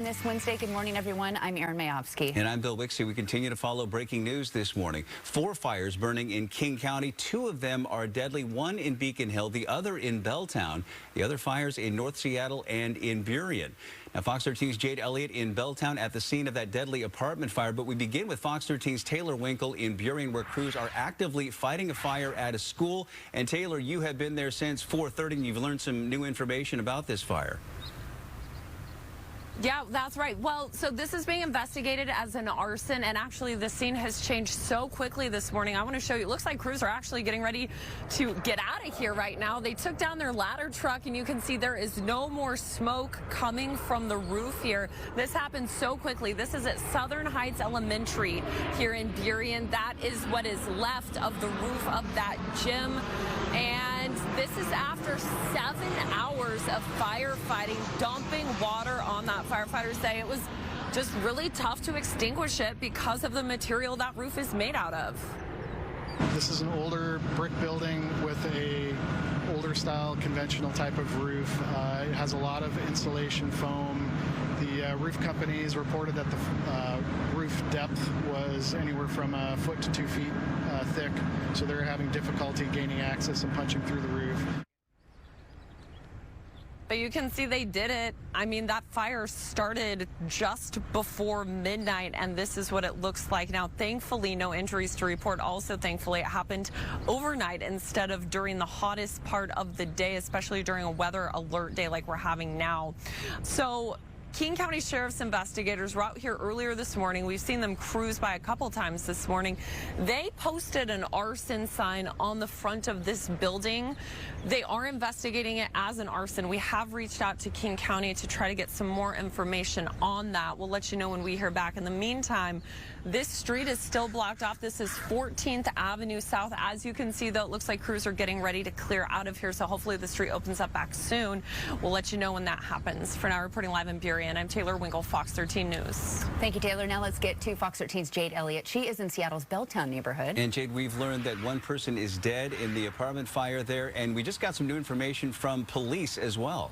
This Wednesday, good morning, everyone. I'm Erin Mayovsky. And I'm Bill Wixie. We continue to follow breaking news this morning. 4 fires burning in King County. 2 of them are deadly, one in Beacon Hill, the other in Belltown. The other fires in North Seattle and in Burien. Now, Fox 13's Jade Elliott in Belltown at the scene of that deadly apartment fire. But we begin with Fox 13's Taylor Winkle in Burien, where crews are actively fighting a fire at a school. And Taylor, you have been there since 4:30, and you've learned some new information about this fire. Yeah, that's right. Well, so this is being investigated as an arson, and actually the scene has changed so quickly this morning. I want to show you. It looks like crews are actually getting ready to get out of here right now. They took down their ladder truck, and you can see there is no more smoke coming from the roof here. This happened so quickly. This is at Southern Heights Elementary here in Burien. That is what is left of the roof of that gym. And this is after 7 hours of firefighting, dumping water on that. Firefighters say it was just really tough to extinguish it because of the material that roof is made out of. This is an older brick building with a older style conventional type of roof. It has a lot of insulation foam. The roof companies reported that the roof depth was anywhere from a foot to 2 feet thick, so they're having difficulty gaining access and punching through the roof. But you can see they did it. I mean, that fire started just before midnight, and this is what it looks like now. Thankfully, no injuries to report. Also, thankfully, it happened overnight instead of during the hottest part of the day, especially during a weather alert day like we're having now. So King County Sheriff's investigators were out here earlier this morning. We've seen them cruise by a couple times this morning. They posted an arson sign on the front of this building. They are investigating it as an arson. We have reached out to King County to try to get some more information on that. We'll let you know when we hear back. In the meantime, this street is still blocked off. This is 14th Avenue South. As you can see, though, it looks like crews are getting ready to clear out of here, so hopefully the street opens up back soon. We'll let you know when that happens. For now, reporting live in Burien, I'm Taylor Winkle, Fox 13 News. Thank you, Taylor. Now let's get to Fox 13's Jade Elliott. She is in Seattle's Belltown neighborhood. And Jade, we've learned that one person is dead in the apartment fire there, and we just got some new information from police as well.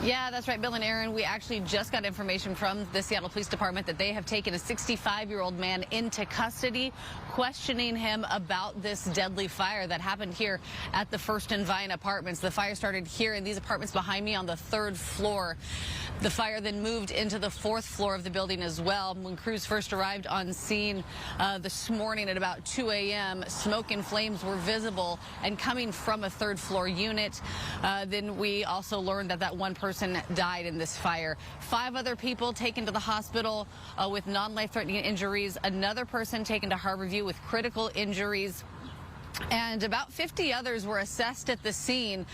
Yeah, that's right, Bill and Erin. We actually just got information from the Seattle Police Department that they have taken a 65-year-old man into custody, questioning him about this deadly fire that happened here at the First and Vine apartments. The fire started here in these apartments behind me on the 3rd floor. The fire then moved into the 4th floor of the building as well. When crews first arrived on scene this morning at about 2 a.m., smoke and flames were visible and coming from a 3rd floor unit. Then we also learned that one person died in this fire. 5 other people taken to the hospital with non-life-threatening injuries. Another person taken to Harborview with critical injuries. And about 50 others were assessed at the scene.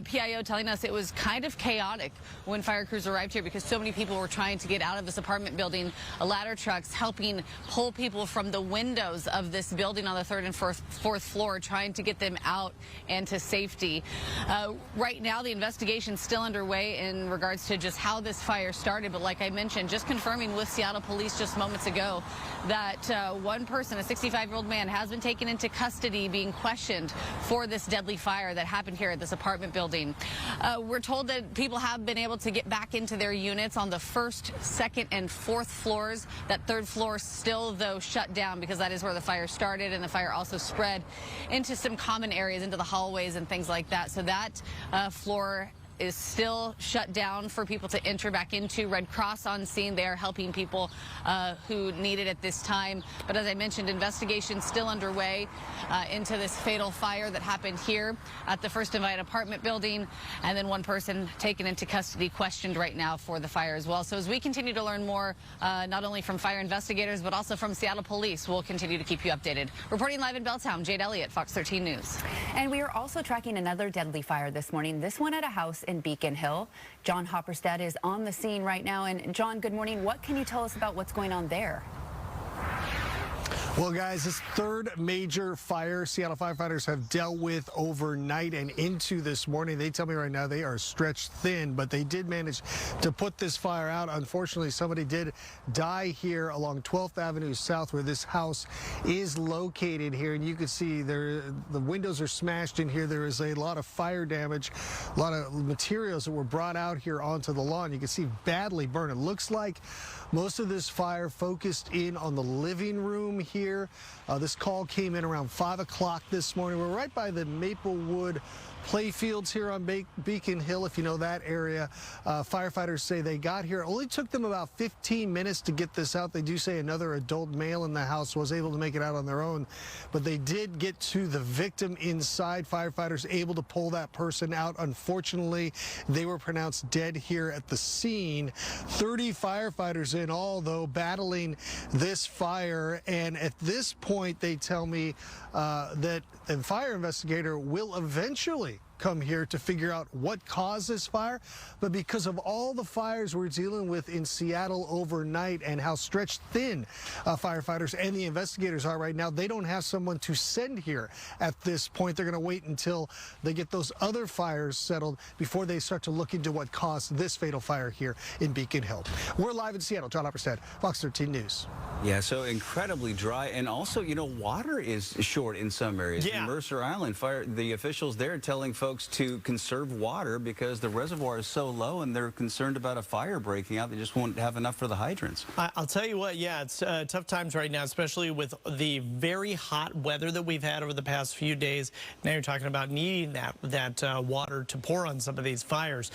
PIO telling us it was kind of chaotic when fire crews arrived here because so many people were trying to get out of this apartment building. Ladder trucks helping pull people from the windows of this building on the 3rd and 4th floor, trying to get them out and to safety. Right now, the investigation's still underway in regards to just how this fire started. But like I mentioned, just confirming with Seattle Police just moments ago that one person, a 65-year-old man, has been taken into custody, being questioned for this deadly fire that happened here at this apartment building. We're told that people have been able to get back into their units on the 1st, 2nd, and 4th floors. That 3rd floor still, though, shut down because that is where the fire started, and the fire also spread into some common areas, into the hallways and things like that. So that floor is still shut down for people to enter back into. Red Cross on scene. They are helping people who need it at this time. But as I mentioned, investigation still underway into this fatal fire that happened here at the First and Vine apartment building. And then one person taken into custody, questioned right now for the fire as well. So as we continue to learn more, not only from fire investigators, but also from Seattle Police, we'll continue to keep you updated. Reporting live in Belltown, Jade Elliott, Fox 13 News. And we are also tracking another deadly fire this morning. This one at a house in Beacon Hill. John Hopperstead is on the scene right now. And John, good morning. What can you tell us about what's going on there? Well, guys, this third major fire Seattle firefighters have dealt with overnight and into this morning. They tell me right now they are stretched thin, but they did manage to put this fire out. Unfortunately, somebody did die here along 12th Avenue South, where this house is located here. And you can see the windows are smashed in here. There is a lot of fire damage, a lot of materials that were brought out here onto the lawn. You can see badly burned. It looks like most of this fire focused in on the living room here. This call came in around 5 o'clock this morning. We're right by the Maplewood playfields here on Beacon Hill, if you know that area. Firefighters say they got here. It only took them about 15 minutes to get this out. They do say another adult male in the house was able to make it out on their own, but they did get to the victim inside. Firefighters able to pull that person out. Unfortunately, they were pronounced dead here at the scene. 30 firefighters in all, though, battling this fire. And at this point, they tell me that a fire investigator will eventually come here to figure out what caused this fire. But because of all the fires we're dealing with in Seattle overnight and how stretched thin firefighters and the investigators are right now, they don't have someone to send here at this point. They're going to wait until they get those other fires settled before they start to look into what caused this fatal fire here in Beacon Hill. We're live in Seattle. John Hopperstead, Fox 13 News. Yeah, so incredibly dry, and also, you know, water is short in some areas. Yeah. In Mercer Island, the officials there telling folks to conserve water because the reservoir is so low, and they're concerned about a fire breaking out. They just won't have enough for the hydrants. I'll tell you what, yeah, it's tough times right now, especially with the very hot weather that we've had over the past few days. Now you're talking about needing that water to pour on some of these fires.